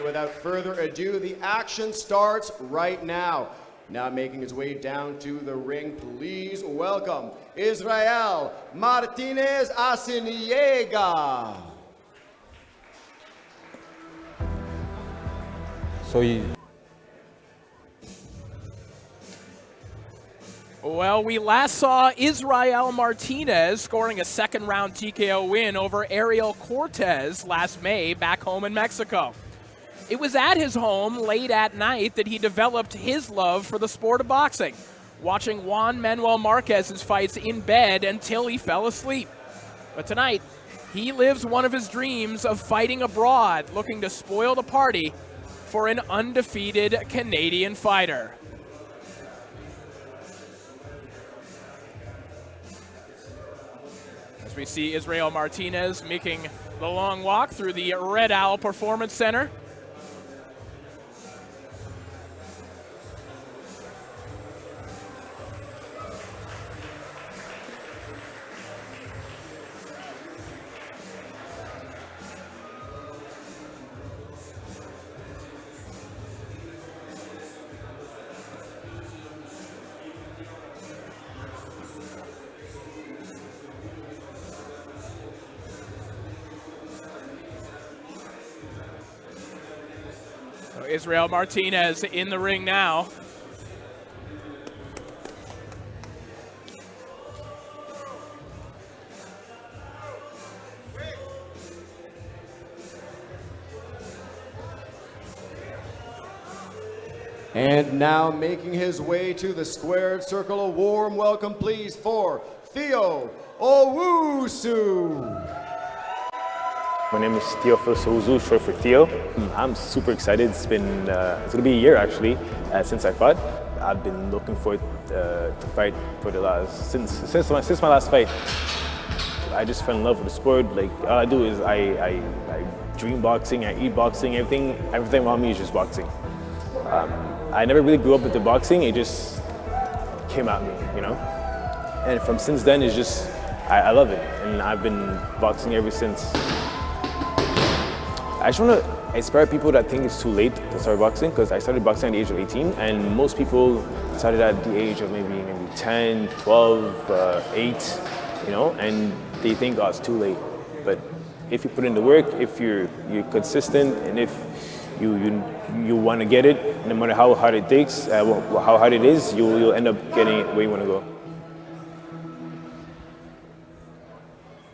without further ado, the action starts right now. Now making his way down to the ring, please welcome Israel Martinez Arciniega. Well, we last saw Israel Martinez scoring a second-round TKO win over Ariel Cortez last May back home in Mexico. It was at his home late at night that he developed his love for the sport of boxing, watching Juan Manuel Marquez's fights in bed until he fell asleep. But tonight, he lives one of his dreams of fighting abroad, looking to spoil the party for an undefeated Canadian fighter. We see Israel Martinez making the long walk through the Red Owl Performance Center. Israel Martinez in the ring now. And now making his way to the squared circle, a warm welcome please for Theo Owusu. My name is Theo Owusu, short for Theo. I'm super excited. It's gonna be a year actually since I fought. I've been looking forward to fight for the last since my last fight. I just fell in love with the sport. Like all I do is I dream boxing, I eat boxing. Everything around me is just boxing. I never really grew up with the boxing. It just came at me, you know. And from since then, it's just I love it, and I've been boxing ever since. I just want to inspire people that think it's too late to start boxing, because I started boxing at the age of 18, and most people started at the age of maybe 10, 12, 8, you know, and they think, oh, it's too late. But if you put in the work, if you're consistent, and if you want to get it, no matter how hard it takes, how hard it is, you'll end up getting it where you want to go.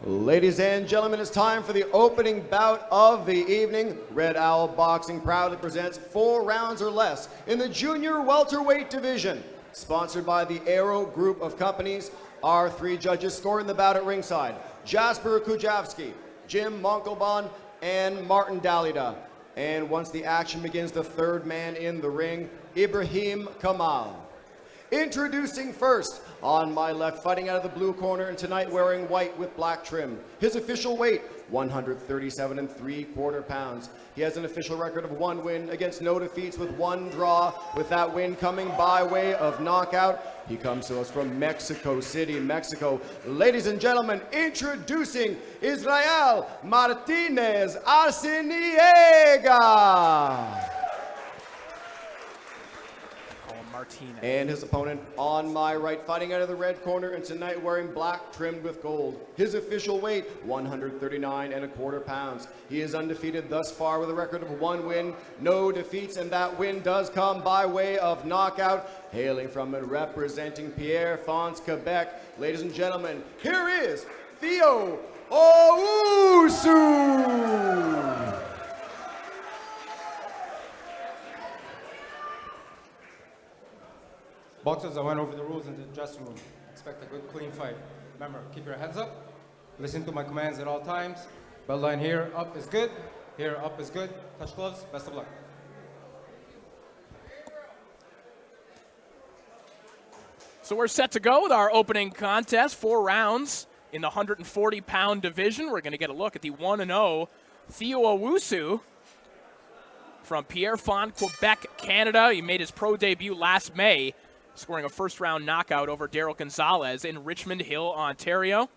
Ladies and gentlemen, it's time for the opening bout of the evening. Red Owl Boxing proudly presents 4 rounds or less in the junior welterweight division. Sponsored by the Aero Group of Companies, our 3 judges scoring the bout at ringside: Jasper Kujavsky, Jim Monkelbon, and Martin Dalida. And once the action begins, the 3rd man in the ring, Ibrahim Kamal. Introducing first, on my left, fighting out of the blue corner, and tonight wearing white with black trim. His official weight, 137 3/4 pounds. He has an official record of 1 win against no defeats with 1 draw, with that win coming by way of knockout. He comes to us from Mexico City, Mexico. Ladies and gentlemen, introducing Israel Martinez Arciniega. Martinez. And his opponent on my right, fighting out of the red corner, and tonight wearing black trimmed with gold. His official weight, 139 1/4 pounds. He is undefeated thus far with a record of 1 win, no defeats, and that win does come by way of knockout. Hailing from and representing Pierrefonds, Quebec. Ladies and gentlemen, here is Theo Owusu. Boxers, I went over the rules in the dressing room. Expect a good, clean fight. Remember, keep your heads up. Listen to my commands at all times. Belt line here, up is good. Here, up is good. Touch gloves. Best of luck. So we're set to go with our opening contest. 4 rounds in the 140-pound division. We're going to get a look at the 1-0 Theo Owusu from Pierrefonds, Quebec, Canada. He made his pro debut last May, scoring a first-round knockout over Daryl Gonzalez in Richmond Hill, Ontario.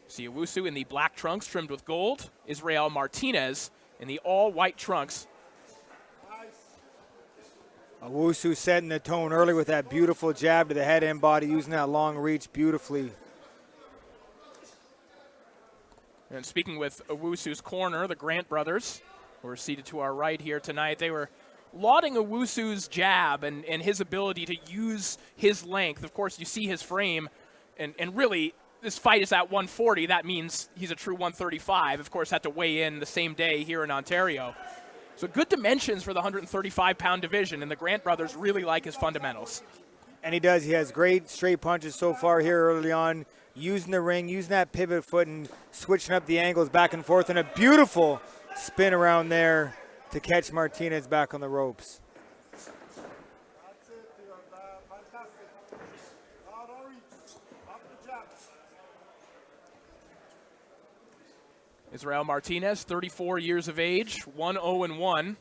See Owusu in the black trunks trimmed with gold. Israel Martinez in the all-white trunks. Owusu setting the tone early with that beautiful jab to the head and body, using that long reach beautifully. And speaking with Owusu's corner, the Grant brothers, who are seated to our right here tonight, they were lauding Owusu's jab and his ability to use his length. Of course, you see his frame, and really, this fight is at 140. That means he's a true 135. Of course, had to weigh in the same day here in Ontario. So good dimensions for the 135-pound division, and the Grant brothers really like his fundamentals. And he does. He has great straight punches so far here early on, using the ring, using that pivot foot and switching up the angles back and forth, and a beautiful spin around there to catch Martinez back on the ropes. Israel Martinez, 34 years of age, 1-0-1.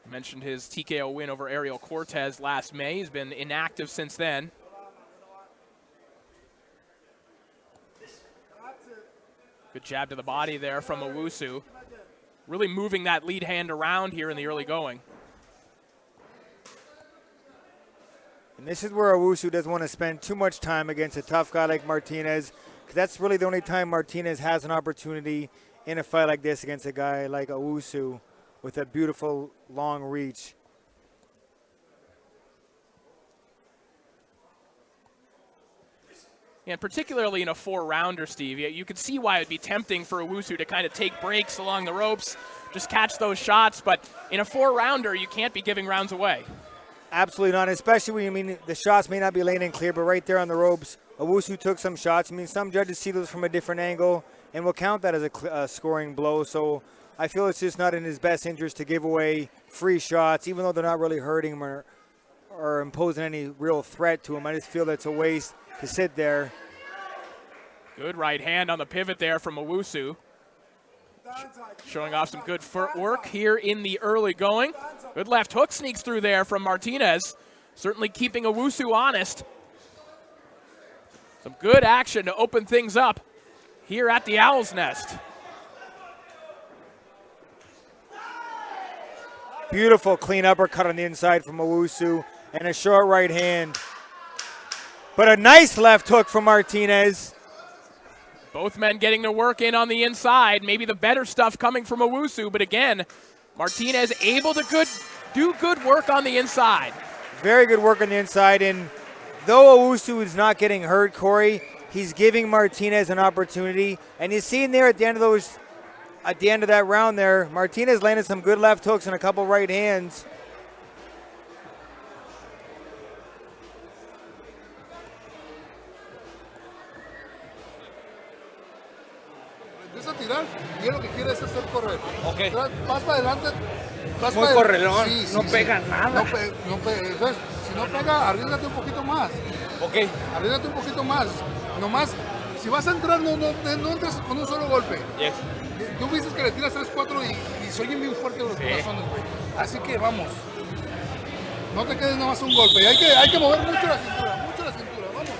Mentioned his TKO win over Ariel Cortez last May. He's been inactive since then. Good jab to the body there from Owusu. Really moving that lead hand around here in the early going. And this is where Owusu doesn't want to spend too much time against a tough guy like Martinez, because that's really the only time Martinez has an opportunity in a fight like this against a guy like Owusu with a beautiful long reach. And particularly in a 4-rounder, Steve, you could see why it'd be tempting for Owusu to kind of take breaks along the ropes, just catch those shots. But in a 4-rounder, you can't be giving rounds away. Absolutely not, especially when the shots may not be landing clear, but right there on the ropes, Owusu took some shots. Some judges see those from a different angle and will count that as a scoring blow. So I feel it's just not in his best interest to give away free shots, even though they're not really hurting him or imposing any real threat to him. I just feel that's a waste to sit there. Good right hand on the pivot there from Owusu. Showing off some good footwork here in the early going. Good left hook sneaks through there from Martinez. Certainly keeping Owusu honest. Some good action to open things up here at the Owl's Nest. Beautiful clean uppercut on the inside from Owusu and a short right hand. But a nice left hook from Martinez. Both men getting their work in on the inside. Maybe the better stuff coming from Owusu, but again, Martinez able to do good work on the inside. Very good work on the inside, and though Owusu is not getting hurt, Corey, he's giving Martinez an opportunity, and you see there at the end of that round there, Martinez landed some good left hooks and a couple right hands. Empieza a tirar y lo que quiere es hacer correr. Ok. Vas para adelante. Vas Muy para correlón, sí, no sí, pega sí. nada. Entonces, si no pega, arriesgate un poquito más. Ok. Arriesgate un poquito más. Nomás, si vas a entrar, no entres con un solo golpe. Yes. Tú dices que le tiras 3, 4 y se oyen bien fuerte los corazones, güey. Así que vamos. No te quedes nomás un golpe. Hay que mover mucho la cintura, vamos.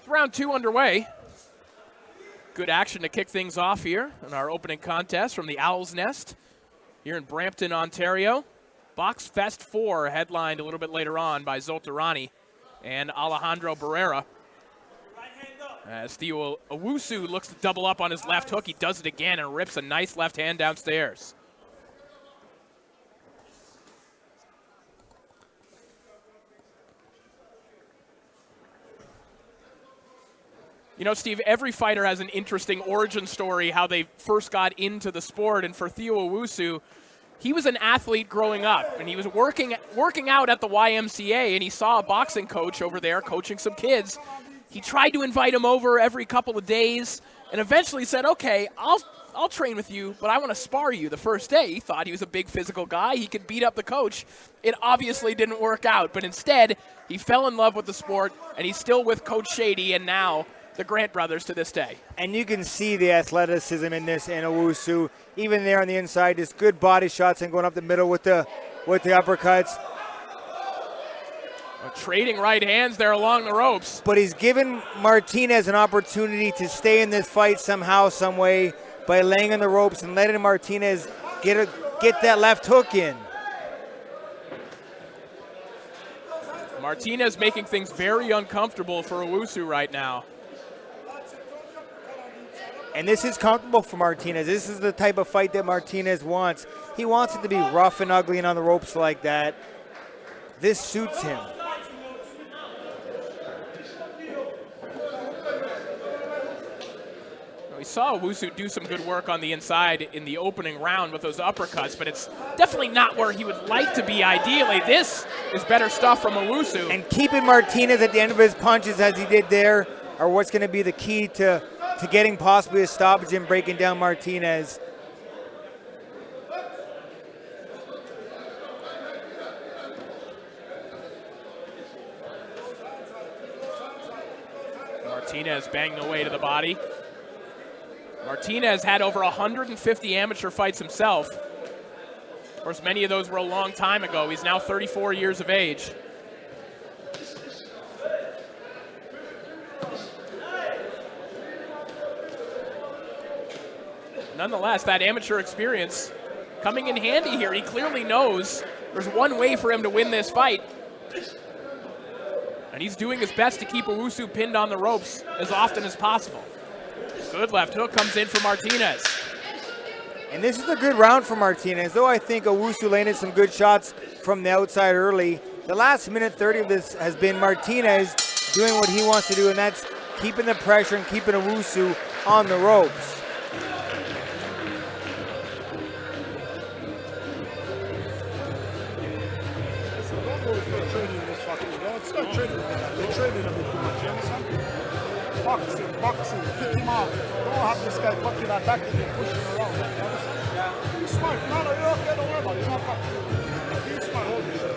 Round 2 underway. Good action to kick things off here in our opening contest from the Owl's Nest here in Brampton, Ontario. Boxfest 4 headlined a little bit later on by Zoltarani and Alejandro Barrera. As Theo Owusu looks to double up on his left hook, he does it again and rips a nice left hand downstairs. You know, Steve, every fighter has an interesting origin story, how they first got into the sport. And for Theo Owusu, he was an athlete growing up, and he was working out at the YMCA, and he saw a boxing coach over there coaching some kids. He tried to invite him over every couple of days, and eventually said, okay, I'll train with you, but I want to spar you the first day. He thought he was a big physical guy. He could beat up the coach. It obviously didn't work out, but instead, he fell in love with the sport, and he's still with Coach Shady, and now the Grant brothers to this day. And you can see the athleticism in this in Owusu. Even there on the inside, just good body shots and going up the middle with the uppercuts. Trading right hands there along the ropes. But he's given Martinez an opportunity to stay in this fight somehow, some way, by laying on the ropes and letting Martinez get that left hook in. Martinez making things very uncomfortable for Owusu right now. And this is comfortable for Martinez. This is the type of fight that Martinez wants. He wants it to be rough and ugly and on the ropes like that. This suits him. We saw Owusu do some good work on the inside in the opening round with those uppercuts, but it's definitely not where he would like to be ideally. This is better stuff from Owusu. And keeping Martinez at the end of his punches as he did there are what's going to be the key to getting possibly a stoppage and breaking down Martinez. Martinez banging away to the body. Martinez had over 150 amateur fights himself. Of course, many of those were a long time ago. He's now 34 years of age. Nonetheless, that amateur experience coming in handy here. He clearly knows there's one way for him to win this fight. And he's doing his best to keep Owusu pinned on the ropes as often as possible. Good left hook comes in for Martinez. And this is a good round for Martinez, though I think Owusu landed some good shots from the outside early. The last minute 30 of this has been Martinez doing what he wants to do, and that's keeping the pressure and keeping Owusu on the ropes. Start trading with that. They're trading a bit too much, you understand? Boxing, pick him out. Don't have this guy fucking attacking and pushing around. You understand? Yeah. Be smart. No, you're okay, don't worry about it. You're not fucking. Be smart, hold this shit.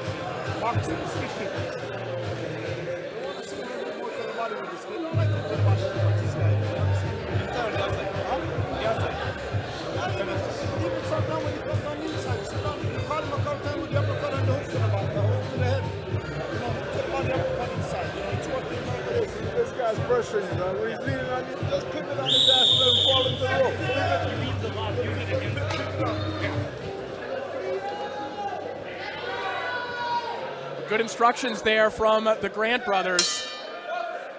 Boxing, stick people. They want to see a little bit more to the body with this guy. They don't like to the body with this guy. You understand? You tell the outside. Huh? The outside. Even sometimes when he comes on the inside, sit down, you call him a couple times with the uppercut and the hook to the body, the hook to the head. This guy's pressuring you, man. When he's leaning on you, just keep it on his ass and let him fall into the rope. Good instructions there from the Grant brothers.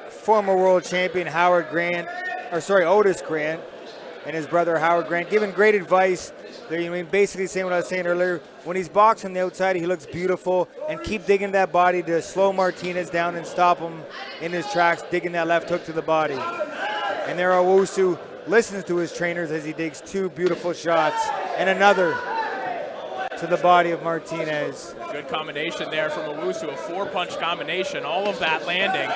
Former world champion Otis Grant and his brother Howard Grant giving great advice. They're basically saying what I was saying earlier. When he's boxing the outside, he looks beautiful, and keep digging that body to slow Martinez down and stop him in his tracks, digging that left hook to the body. And there Owusu listens to his trainers as he digs two beautiful shots and another to the body of Martinez. Good combination there from Owusu, a four-punch combination, all of that landing.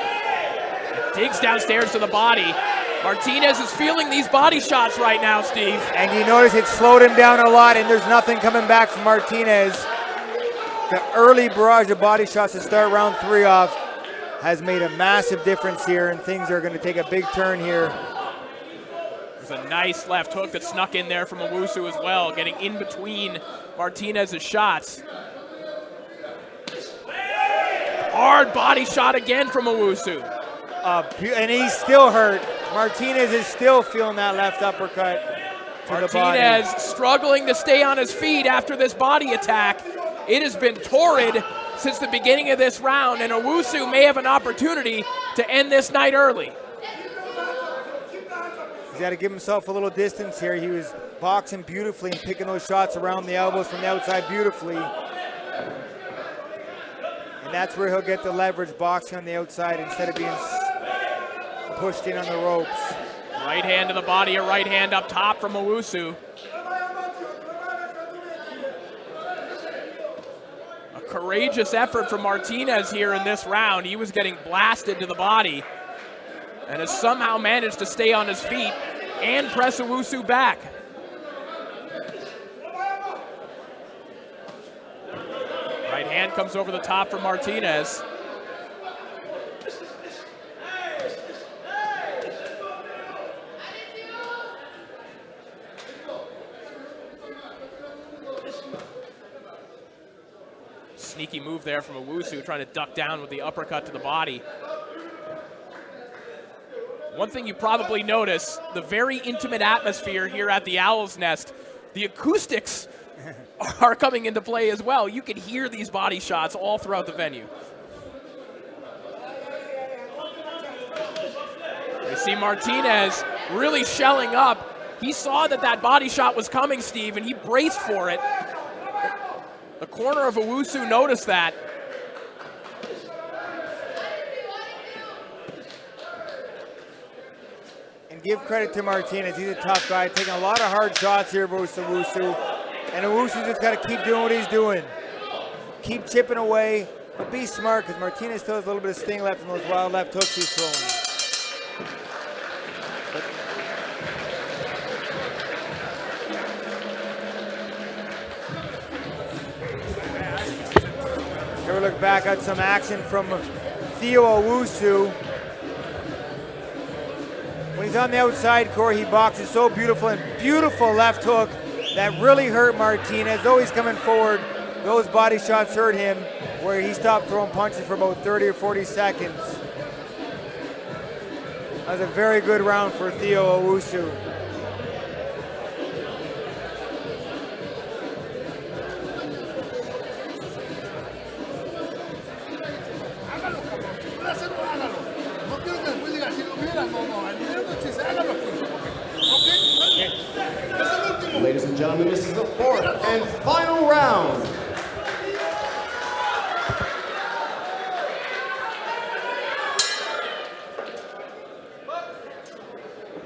Digs downstairs to the body. Martinez is feeling these body shots right now, Steve. And you notice it slowed him down a lot, and there's nothing coming back from Martinez. The early barrage of body shots to start round 3 off has made a massive difference here, and things are going to take a big turn here. There's a nice left hook that snuck in there from Owusu as well, getting in between Martinez's shots. Hard body shot again from Owusu. And he's still hurt. Martinez is still feeling that left uppercut to the body. Martinez struggling to stay on his feet after this body attack. It has been torrid since the beginning of this round, and Owusu may have an opportunity to end this night early. He's got to give himself a little distance here. He was boxing beautifully and picking those shots around the elbows from the outside beautifully. And that's where he'll get the leverage, boxing on the outside instead of being pushed in on the ropes. Right hand to the body, a right hand up top from Owusu. A courageous effort from Martinez here in this round. He was getting blasted to the body and has somehow managed to stay on his feet and press Owusu back. Right hand comes over the top for Martinez. sneaky move there from Owusu, trying to duck down with the uppercut to the body. One thing you probably notice, the very intimate atmosphere here at the Owl's Nest, the acoustics are coming into play as well. You can hear these body shots all throughout the venue. You see Martinez really shelling up. He saw that body shot was coming, Steve, and he braced for it. The corner of Owusu noticed that. And give credit to Martinez. He's a tough guy, taking a lot of hard shots here versus Owusu. And Owusu just got to keep doing what he's doing. Keep chipping away, but be smart, because Martinez still has a little bit of sting left in those wild left hooks he's throwing. Here we look back at some action from Theo Owusu. When he's on the outside, Corey, he boxes so beautiful, and beautiful left hook that really hurt Martinez. Though he's coming forward, those body shots hurt him, where he stopped throwing punches for about 30 or 40 seconds. That was a very good round for Theo Owusu. Ladies and gentlemen, this is the fourth and final round.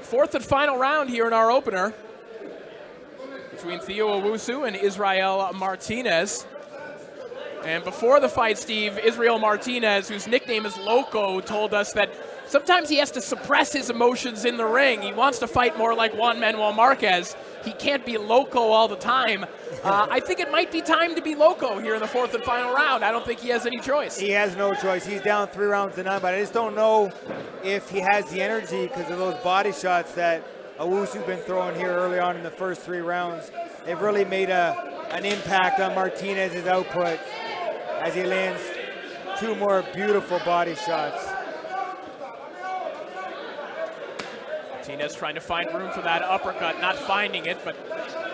Fourth and final round here in our opener between Theo Owusu and Israel Martinez. And before the fight, Steve, Israel Martinez, whose nickname is Loco, told us that sometimes he has to suppress his emotions in the ring. He wants to fight more like Juan Manuel Marquez. He can't be loco all the time. I think it might be time to be loco here in the fourth and final round. I don't think he has any choice. He has no choice. He's down 3-0, but I just don't know if he has the energy because of those body shots that Owusu's been throwing here early on in the first 3 rounds. They've really made an impact on Martinez's output as he lands 2 more beautiful body shots. Martinez trying to find room for that uppercut, not finding it, but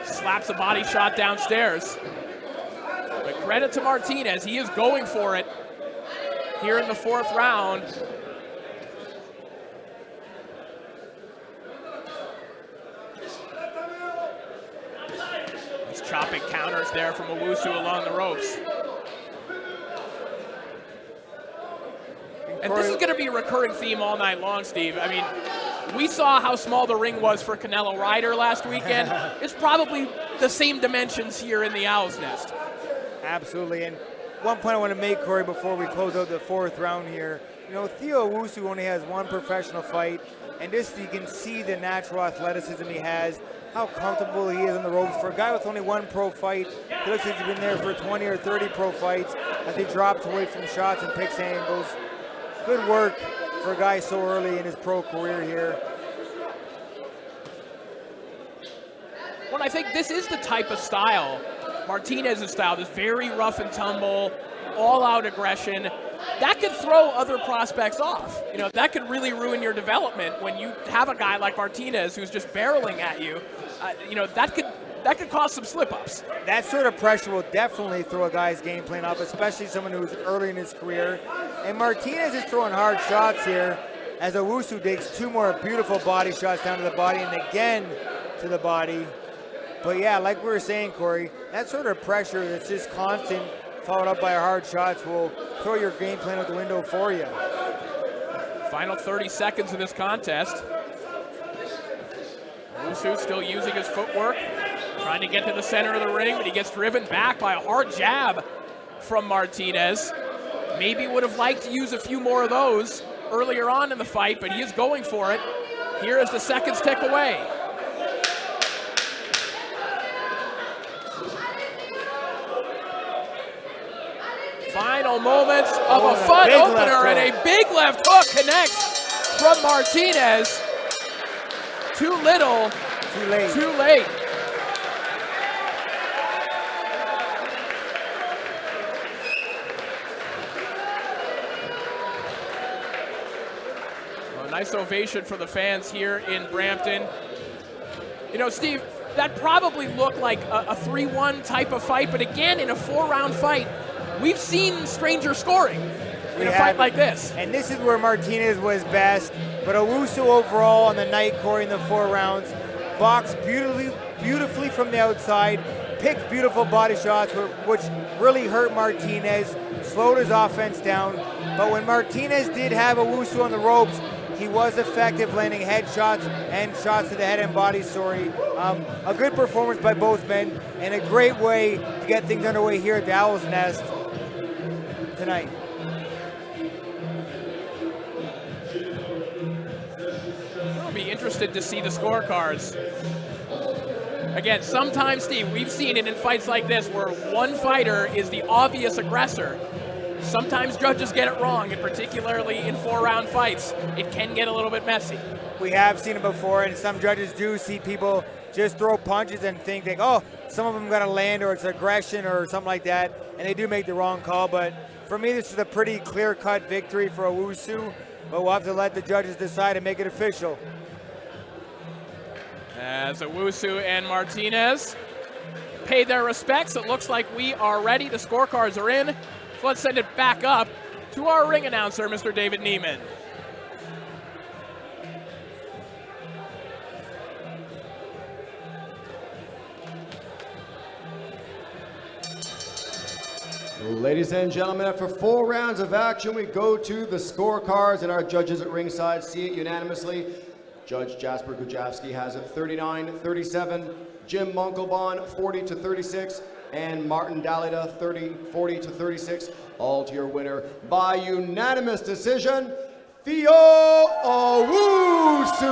slaps a body shot downstairs. But credit to Martinez, he is going for it here in the 4th round. He's chopping counters there from Owusu along the ropes. And this is going to be a recurring theme all night long, Steve. I mean, we saw how small the ring was for Canelo Ryder last weekend. It's probably the same dimensions here in the Owl's Nest. Absolutely. And one point I want to make, Corey, before we close out the 4th round here. You know, Theo Owusu only has 1 professional fight, and just you can see the natural athleticism he has, how comfortable he is on the ropes. For a guy with only 1 pro fight, he looks like he's been there for 20 or 30 pro fights as he drops away from shots and picks angles. Good work for a guy so early in his pro career here. Well, I think this is the type of style, Martinez's style, this very rough and tumble, all-out aggression. That could throw other prospects off. You know, that could really ruin your development when you have a guy like Martinez who's just barreling at you. You know, that could cause some slip-ups. That sort of pressure will definitely throw a guy's game plan off, especially someone who's early in his career. And Martinez is throwing hard shots here as Owusu digs 2 more beautiful body shots down to the body and again to the body. But yeah, like we were saying, Corey, that sort of pressure that's just constant, followed up by hard shots, will throw your game plan out the window for you. Final 30 seconds of this contest. Owusu still using his footwork, trying to get to the center of the ring, but he gets driven back by a hard jab from Martinez. Maybe would have liked to use a few more of those earlier on in the fight, but he is going for it. Here as the seconds tick away. Final moments of a fun opener, and a big left hook connects from Martinez. Too little, Too late. too late. nice ovation for the fans here in Brampton. You know, Steve, that probably looked like a 3-1 type of fight, but again, in a 4-round fight, we've seen stranger scoring in a fight like this. And this is where Martinez was best, but Owusu overall on the night, Corey, in the 4 rounds, boxed beautifully from the outside, picked beautiful body shots, which really hurt Martinez, slowed his offense down. But when Martinez did have Owusu on the ropes, he was effective, landing headshots and shots to the head and body, a good performance by both men, and a great way to get things underway here at the Owl's Nest tonight. I'll be interested to see the scorecards. Again, sometimes, Steve, we've seen it in fights like this where one fighter is the obvious aggressor. Sometimes judges get it wrong, and particularly in 4-round fights, it can get a little bit messy. We have seen it before, and some judges do see people just throw punches and think, like, oh, some of them got to land or it's aggression or something like that, and they do make the wrong call. But for me, this is a pretty clear-cut victory for Owusu, but we'll have to let the judges decide and make it official. As Owusu and Martinez pay their respects, it looks like we are ready. The scorecards are in. So let's send it back up to our ring announcer, Mr. David Neiman. Ladies and gentlemen, after 4 rounds of action, we go to the scorecards, and our judges at ringside see it unanimously. Judge Jasper Gujavsky has it 39-37, Jim Munkelbon 40-36, and Martin Dalida 40-36. All to your winner by unanimous decision, Theo Owusu.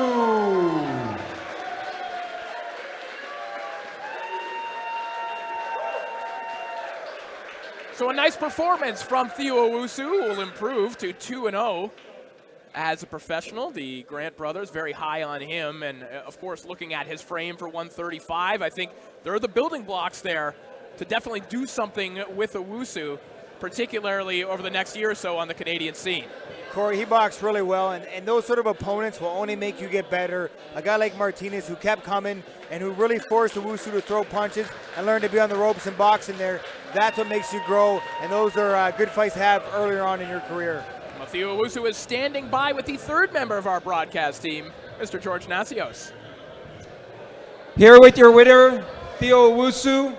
So a nice performance from Theo Owusu, who will improve to 2-0 as a professional. The Grant brothers very high on him, and of course looking at his frame for 135, I think there are the building blocks there to definitely do something with Owusu, particularly over the next year or so on the Canadian scene. Corey, he boxed really well, and those sort of opponents will only make you get better. A guy like Martinez, who kept coming and who really forced Owusu to throw punches and learn to be on the ropes and boxing there, that's what makes you grow, and those are good fights to have earlier on in your career. Well, Theo Owusu is standing by with the third member of our broadcast team, Mr. George Nacios. Here with your winner, Theo Owusu.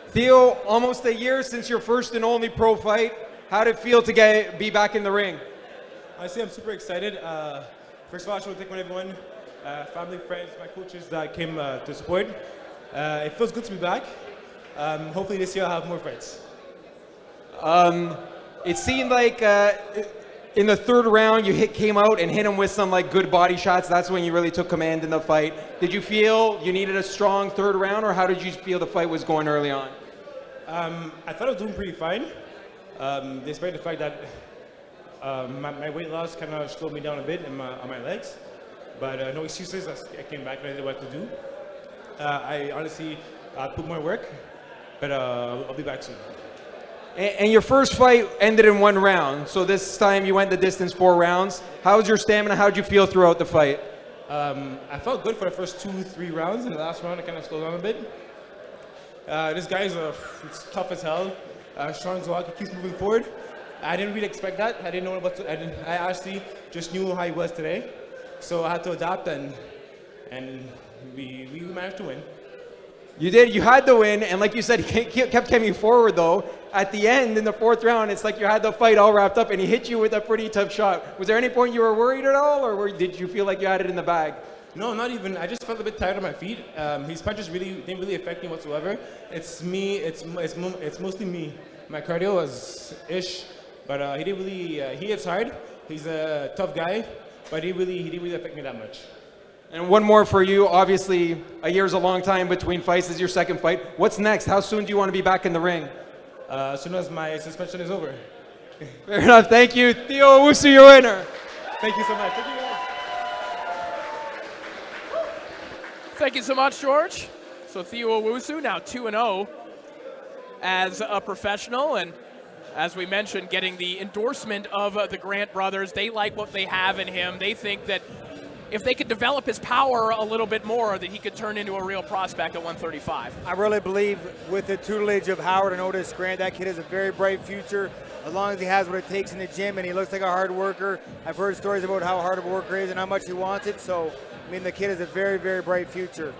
Theo, almost a year since your first and only pro fight. How did it feel to be back in the ring? Honestly, I'm super excited. First of all, I just want to thank everyone, family, friends, my coaches that came to support. It feels good to be back. Hopefully this year I'll have more fights. It seemed like in the third round you came out and hit him with some good body shots. That's when you really took command in the fight. Did you feel you needed a strong third round, or how did you feel the fight was going early on? I thought I was doing pretty fine, despite the fact that my weight loss kind of slowed me down a bit on my legs. But no excuses, I came back and I did what to do. I honestly put more work, but I'll be back soon. And your first fight ended in 1 round, so this time you went the distance 4 rounds. How was your stamina? How did you feel throughout the fight? I felt good for the first 2-3 rounds. In the last round, I kind of slowed down a bit. This guy's it's tough as hell. Strong as well. He keeps moving forward. I didn't really expect that. I didn't know what to. I actually just knew how he was today, so I had to adapt, and we managed to win. You did. You had to win, and like you said, he kept coming forward though. At the end, in the 4th round, it's like you had the fight all wrapped up, and he hit you with a pretty tough shot. Was there any point you were worried at all, or did you feel like you had it in the bag? No, not even. I just felt a bit tired on my feet. His punches didn't really affect me whatsoever. It's me. It's mostly me. My cardio was ish, but he didn't really. He hits hard. He's a tough guy, but he didn't really affect me that much. And one more for you. Obviously, a year's a long time between fights. This is your 2nd fight. What's next? How soon do you want to be back in the ring? As soon as my suspension is over. Fair enough. Thank you. Theo Owusu, your winner. Thank you so much. Thank you, guys. Thank you so much, George. So Theo Owusu now 2-0 as a professional, and as we mentioned, getting the endorsement of the Grant brothers. They like what they have in him. They think that if they could develop his power a little bit more, that he could turn into a real prospect at 135. I really believe with the tutelage of Howard and Otis Grant, that kid has a very bright future as long as he has what it takes in the gym and he looks like a hard worker. I've heard stories about how hard of a worker he is and how much he wants it. So, I mean, the kid has a very, very bright future.